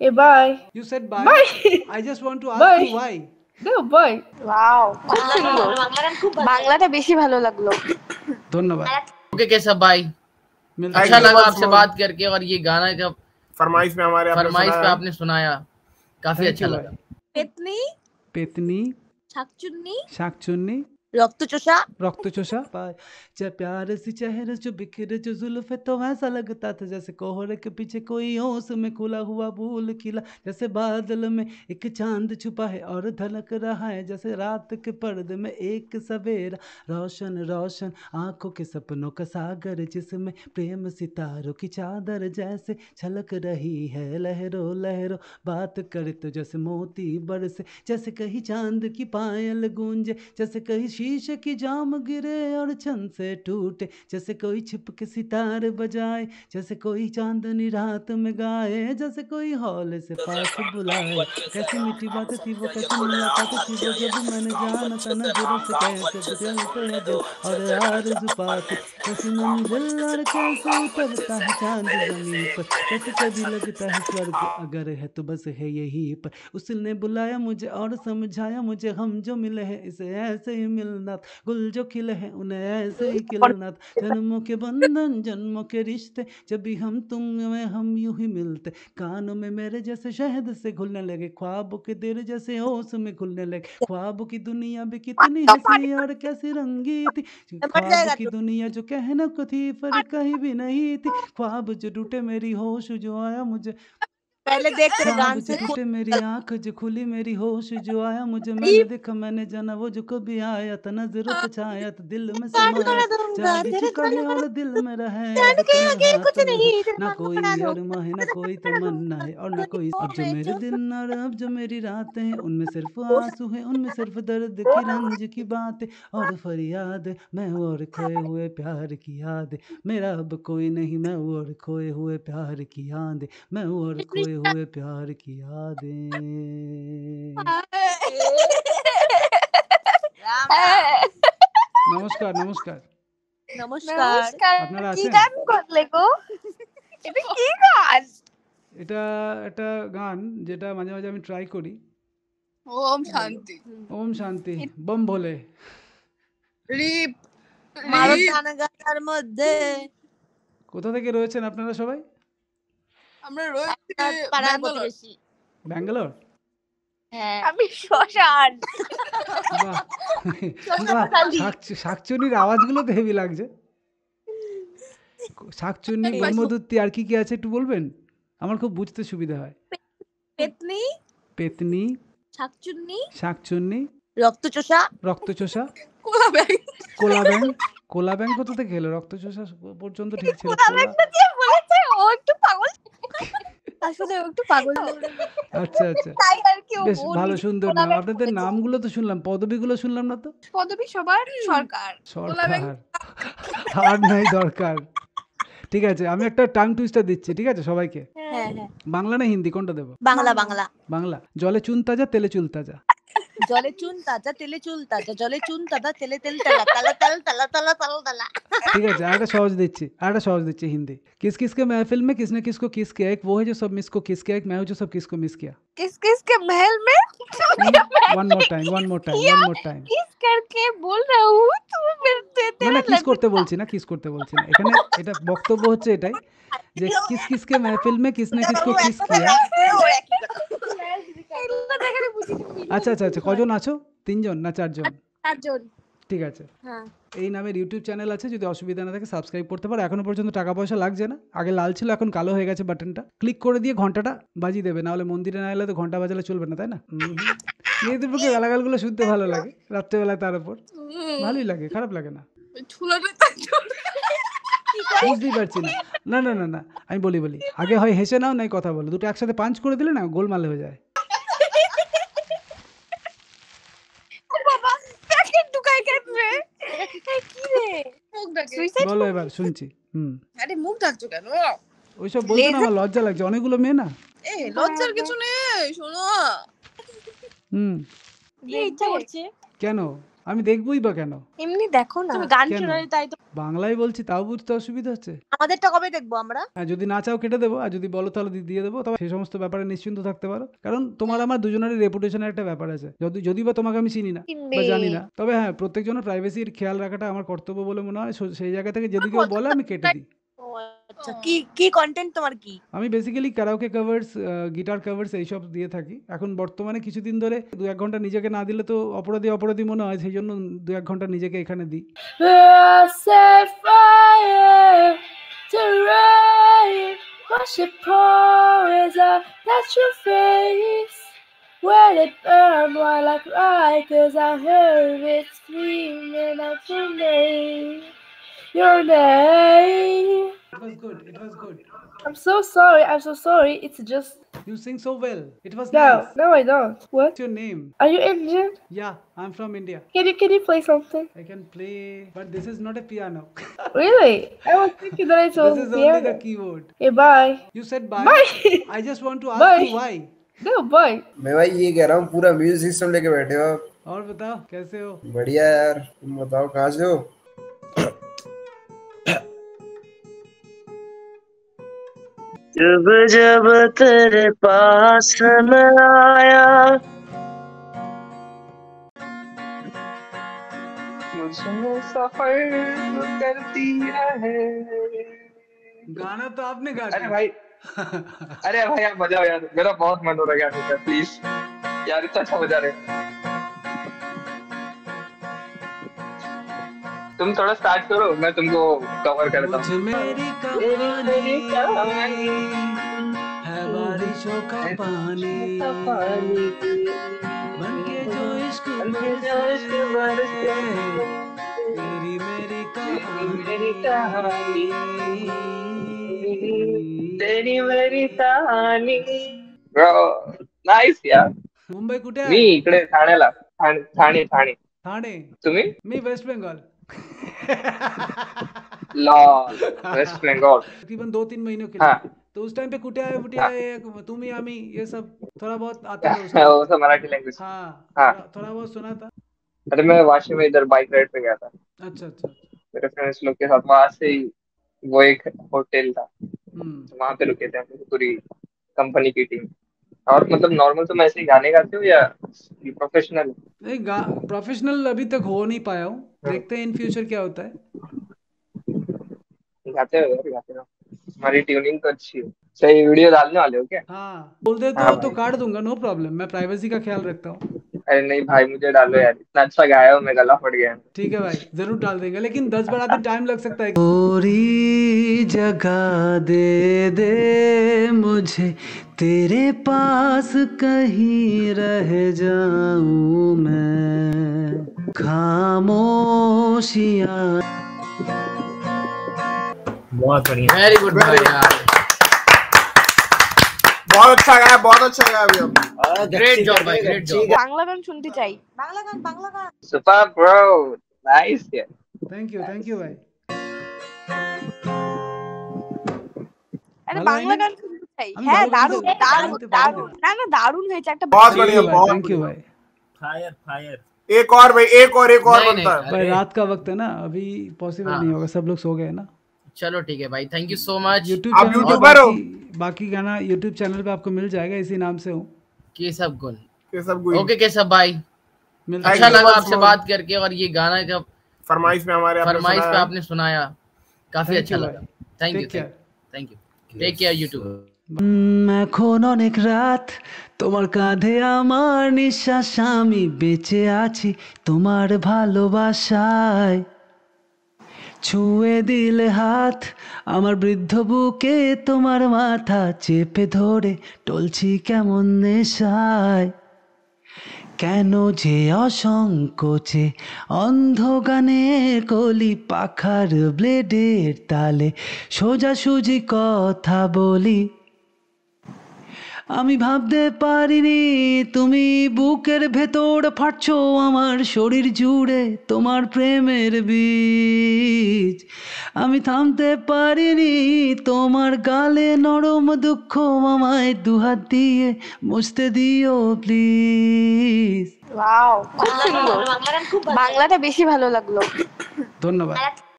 Hey, bye. You said bye. Bye. I just want to ask Bye. you why. No, bye. Wow খুব সুন্দর বাংলাটা বেশি ভালো লাগলো ধন্যবাদ ओके केशव भाई, मिलते अच्छा हैं। लगा आपसे बात करके, और ये गाना का फरमाइश में हमारे फरमाइश पे आपने सुनाया, काफी Thank अच्छा you, लगा। भाई। পেতনি पेतनी শাকচুন্নি शाकचुन्नी রক্তচোষা रक्त चोषा जब प्यार से चेहरे जो बिखरे जो जुल्फे तो ऐसा लगता था जैसे कोहरे के पीछे कोई ओस में खुला हुआ फूल खिला, जैसे बादल में एक चांद छुपा है और धड़क रहा है, जैसे रात के पर्दे में एक सवेरा रोशन रोशन आंखों के सपनों का सागर, जिसमें प्रेम सितारों की चादर जैसे छलक रही है लहरों लहरों, बात करे तो जैसे मोती बरसे, जैसे कहीं चांद की पायल गूंजे, जैसे कहीं शीशे की जाम गिरे और छन से टूटे, जैसे कोई छिप के सितारे बजाए, जैसे कोई चांदनी रात में गाए, जैसे कोई हौले से पास बुलाए। कैसी मीठी बात थी वो, कैसी मुलाकात थी वो, जब मैंने जाना था नजरों से कैसे बदलते हैं दिल और आरज़ू पाते, कैसी मंजिल और कैसे उतरता है चांद जमीन पर, कैसे कभी लगता है स्वर्ग अगर है तो बस है यहीं पर। उसने बुलाया मुझे और समझाया मुझे, हम जो मिले हैं इसे ऐसे ही मिलना था, गुल जो खिले हैं उन्हें ऐसे ही खिलना था, जन्मों के बंधन जन्मों के रिश्ते जब भी हम तुम में हम यूं ही मिलते, कानों में मेरे जैसे शहद से घुलने लगे, ख्वाबों के दिल जैसे ओस में घुलने लगे, ख्वाबों की दुनिया भी कितनी हंसी और कैसी रंगी थी, ख्वाबों की दुनिया जो कहना को थी पर कहीं भी नहीं थी, ख्वाब जो टूटे मेरी होश जो आया मुझे, पहले देख तेरे ख्वाब गान जो से टूटे मेरी आंख जो खुली मेरी होश जो आया मुझे, मैंने देखा मैंने जाना वो जो कभी आया था, नजरों पे छाया तो दिल में समाया, जा भी चुका है और दिल में रहा है अब तन्हा तन्हा, ना कोई अरमा है ना कोई तमन्ना है और ना कोई, अब जो मेरे दिन और अब जो मेरी रातें हैं उनमें सिर्फ आंसू है, उनमें सिर्फ दर्द की रंज की बातें और फरियाद, मैं और खोए हुए प्यार की याद, मेरा अब कोई नहीं मैं और खोए हुए प्यार की याद, मैं और खोए हुए प्यार की यादें। নমস্কার নমস্কার নমস্কার আপনারা কি আছেন? গান করলে গো এটা কি গান এটা একটা গান যেটা মাঝে মাঝে আমি ট্রাই করি। ওম শান্তি ওম শান্তি বম ভোলে। রিপ মারত গানার মধ্যে কোথা থেকে রয়েছেন আপনারা সবাই? আমরা রয়েছি পাড়ার ব্যাঙ্গালোর। প্রতিবেশী ব্যাঙ্গালোর? হ্যাঁ আমি শ্মশান বাহ বাহ, শাকচুনির আওয়াজগুলো তো হেভি লাগছে। শাকচুন্নি, ব্রহ্মদূতী আর কি কি আছে একটু বলবেন? আমার খুব বুঝতে সুবিধা হয়। পেতনি পেতনি, শাকচুন্নি শাকচুন্নি, রক্তচোষা রক্তচোষা, কোলা ব্যাং কোলা ব্যাং। কোলা ব্যাং কোথা থেকে এলো? রক্তচোষা পর্যন্ত ঠিক ছিল। বলেছে ও একটু পাগল আসলে ও একটু পাগল আচ্ছা আচ্ছা, তাই আর কি ও বেশ ভালো নিজে সুন্দর নাম। আপনাদের নামগুলো তো শুনলাম, পদবীগুলো শুনলাম না তো। পদবী সবার সরকার কোলা ব্যাং সরকার আর নাই দরকার। ঠিক আছে, আমি একটা টাং টুইস্টার দিচ্ছি, ঠিক আছে সবাইকে। হ্যাঁ হ্যাঁ বাংলা না হিন্দি কোনটা দেবো? বাংলা বাংলা বাংলা। জলে চুন তাজা তেলে চুল তাজা। জলে চুন তাজা তেলে চুল তাজা জলে চুন তাজা তেলে তেল তালা তালা তাল তালা তালা তাল তালা ठीक है, आगे सवाल दीजिए हिंदी। किस किस के महफिल में किसने किसको किस किया? एक वो है जो सब मिस को किस किया, एक मैं हूँ जो सब किसको मिस किया। किस किस के महल में वन मोर टाइम। किस करके बोल रहा हूँ तू मिलते না না, কিস করতে বলছি না, এখানে এটা বক্তব্য হচ্ছে এটাই যে কিস কিস কে महफिल में किसने किसको किस किया। আচ্ছা আচ্ছা আচ্ছা, কজন আছো? 3 জন না 4 জন? 4 জন। ঠিক আছে, হ্যাঁ এই নামের ইউটিউব চ্যানেল আছে, যদি অসুবিধা না থাকে সাবস্ক্রাইব করতে পারো। এখনো পর্যন্ত টাকা পয়সা লাগছে না, আগে লাল ছিল এখন কালো হয়ে গেছে বাটনটা। ক্লিক করে দিয়ে ঘন্টাটা বাজিয়ে দেবে, না হলে মন্দিরে না এলে তো ঘন্টা বাজালে চলবে না, তাই না? মেয়েদের পক্ষে গালাগালগুলো শুনতে ভালো লাগে রাত্রেবেলায়, তার উপর ভালোই লাগে, খারাপ লাগে না। বুঝতেই পারছি না, না না না না, আমি বলি আগে হয় হেসে নাও নাই কথা বলো, দুটো একসাথে পাঞ্চ করে দিলে না গোলমাল হয়ে যায়। বাবা প্যাকেট ঢুকাই কেমনে কি রে মুখ ডাকে বলো এবার শুনছি। আরে মুখ ডাকছো কেন? ওইসব বলতে না আমার লজ্জা লাগছে, অনেকগুলো মেয়ে না। এ লজ্জার কিছু নেই, শোনো হুম ইচ্ছা করছে কেন? আমি দেখবই বা কেন? এমনি দেখো না তুমি গান কেন? শোনালে তাই তো। বাংলায় বলছি তাও বুঝতে অসুবিধা হচ্ছে? আমাদেরটা কবে দেখবো আমরা? যদি না চাও কেটে দেবো, আর যদি বলো তাহলে দিয়ে দেবো। তবে সেই সমস্ত ব্যাপারে নিশ্চিন্ত থাকতে পারো, কারণ তোমার আমার দুজনেরই রেপুটেশনের একটা ব্যাপার আছে। যদি বা তোমাকে আমি চিনি না বা জানি না, তবে হ্যাঁ প্রত্যেকজনের প্রাইভেসির খেয়াল রাখাটা আমার কর্তব্য বলে মনে হয়। সেই জায়গা থেকে যদি কেউ বলে আমি কেটে দিই। ও আচ্ছা, কি কি কন্টেন্ট তোমার কি? আমি বেসিক্যালি ক্যারাওকে কভার্স, গিটার কভার্স এইসব দিয়ে থাকি। এখন বর্তমানে কিছুদিন ধরে 2-1 ঘন্টা নিজেকে না দিলে তো অপরাধী মনে হয়, সেই জন্য 2-1 ঘন্টা নিজেকে এখানে দিই। Set fire to rain, wash it pours out, touch your face. Let it burn while I cry, 'cause I heard it screaming out your name. Your name. It was good. I'm so sorry. It's just You sing so well. It was no, nice. no, I don't. What? What's your name? Are you Indian? Yeah, I'm from India. Can you play something? I can play, but this is not a piano. Really? I was thinking that it's This is only the piano. keyboard. Okay, bye. You said bye. Bye. I just want to ask Bye. you why. No, bye. मैं भाई ये कह रहा हूँ पूरा music system लेके बैठे हो आप। और बताओ कैसे हो? बढ़िया यार, तुम बताओ कहाँ से हो? जब जब तेरे पास मैं आया मुझमें सफर करती रहे। गाना तो आपने गा अरे दिया। भाई अरे भाई आप बजाओ यार, मेरा बहुत मन हो रहा है गाने का, प्लीज यार इतना अच्छा बजा रहे हो। तुम थोड़ा स्टार्ट करो, मैं तुमको कवर करता मुझ हूँ। मेरी कहानी है बारिशों का पानी, बनके जो इश्क बरसे, तेरी मेरी कहानी। Bro, nice यार। मुंबई कुठे मी आहे? इकडे ठाण्याला, ठाणे। ठाणे. तुम्ही? मी west Bengal. Lol, west Bengal. तकरीबन 2-3 महीनों के लिए. हाँ। तो उस टाइम पे कुठे आहे तुम्ही आम्ही ये सब थोड़ा बहुत आता था उस वो टाइम. सब मराठी लैंग्वेज। हाँ, हाँ। थोड़ा बहुत सुना था. अरे मैं वाशी में इधर बाइक राइड पे गया था अच्छा. मेरे फ्रेंड्स लोग के साथ। वहां से ही वो एक होटल था, वहां पे रुके थे हम लोग, पूरी कंपनी की टीम। और मतलब नॉर्मल तुम ऐसे ही गाने गाते हो या प्रोफेशनल? नहीं, प्रोफेशनल अभी तक हो नहीं पाया हूँ. देखते हैं इन फ्यूचर क्या होता है. गाते हो यार, गाते हो। हमारी ट्यूनिंग तो अच्छी है। सही वीडियो डालने वाले हो क्या? हाँ, बोल दे हाँ तो भाई। काट दूंगा, नो प्रॉब्लम. मैं प्राइवेसी का ख्याल रखता हूँ. अरे नहीं भाई, मुझे डालो यार, इतना अच्छा गाया हो, मैं गला फट गया। ठीक है भाई, जरूर डाल देंगे, लेकिन 10-12 दिन टाइम लग सकता है. थोड़ी जगह दे मुझे, तेरे पास कहीं रह जाऊं मैं. खामोशियां. बहुत बढ़िया। वेरी गुड भाई यार, बहुत अच्छा गाया अभी हम। ग्रेट जॉब भाई, ग्रेट जॉब। বাংলা গান শুনতে চাই। বাংলা গান। सुपर ब्रो, नाइस यार। थैंक यू भाई. আরে ভালো বাংলা হয়নি? গান শুনতে চাই। আমি হ্যাঁ, ভালো গান দারুণ গাইতে দারুণ পারি। না দারুণ হয়েছে একটা। बहुत बढ़िया, बहुत थैंक यू भाई. फायर। एक और भाई, एक और नहीं, बनता है। नहीं, भाई अरे, रात का वक्त है ना, अभी पॉसिबल हाँ। नहीं होगा, सब लोग सो गए ना. चलो ठीक है भाई, thank you so much. YouTube आप चैनल पे यूट्यूबर हो? बाकी गाना यूट्यूब चैनल पे आपको मिल जाएगा, इसी नाम से हूँ. केशव गुल। ये सब कोई ओके केशव भाई, मिलता अच्छा Thank you लगा much आपसे for- बात करके, और ये गाना का फरमाइश में हमारे आपने फरमाइश पे सुनाया। आपने सुनाया, काफी Thank अच्छा you लगा। भाई. Thank you, Take care. Thank you. Take care YouTube. এখন অনেক রাত, তোমার কাঁধে আমার নিঃশ্বাস, আমি বেঁচে আছি তোমার ভালোবাসায়. ছুঁয়ে দিলে হাত আমার বৃদ্ধ বুকে, তোমার মাথা চেপে ধরে টলছি কেমন নেশায়. কেন যে অসংকোচে অন্ধ গানের কলি, পাখার ব্লেডের তালে সোজাসুজি কথা বলি. আমি ভাবতে পারিনি তুমি বুকের ভেতর ফাটছো আমার শরীর জুড়ে তোমার প্রেমের বীজ। আমি থামতে পারিনি তোমার গালে নরম দুঃখ আমায় দুহাত দিয়ে মুছতে দিও প্লিজ। ওয়াও, খুব সুন্দর। বাংলাটা বেশি ভালো লাগলো। ধন্যবাদ।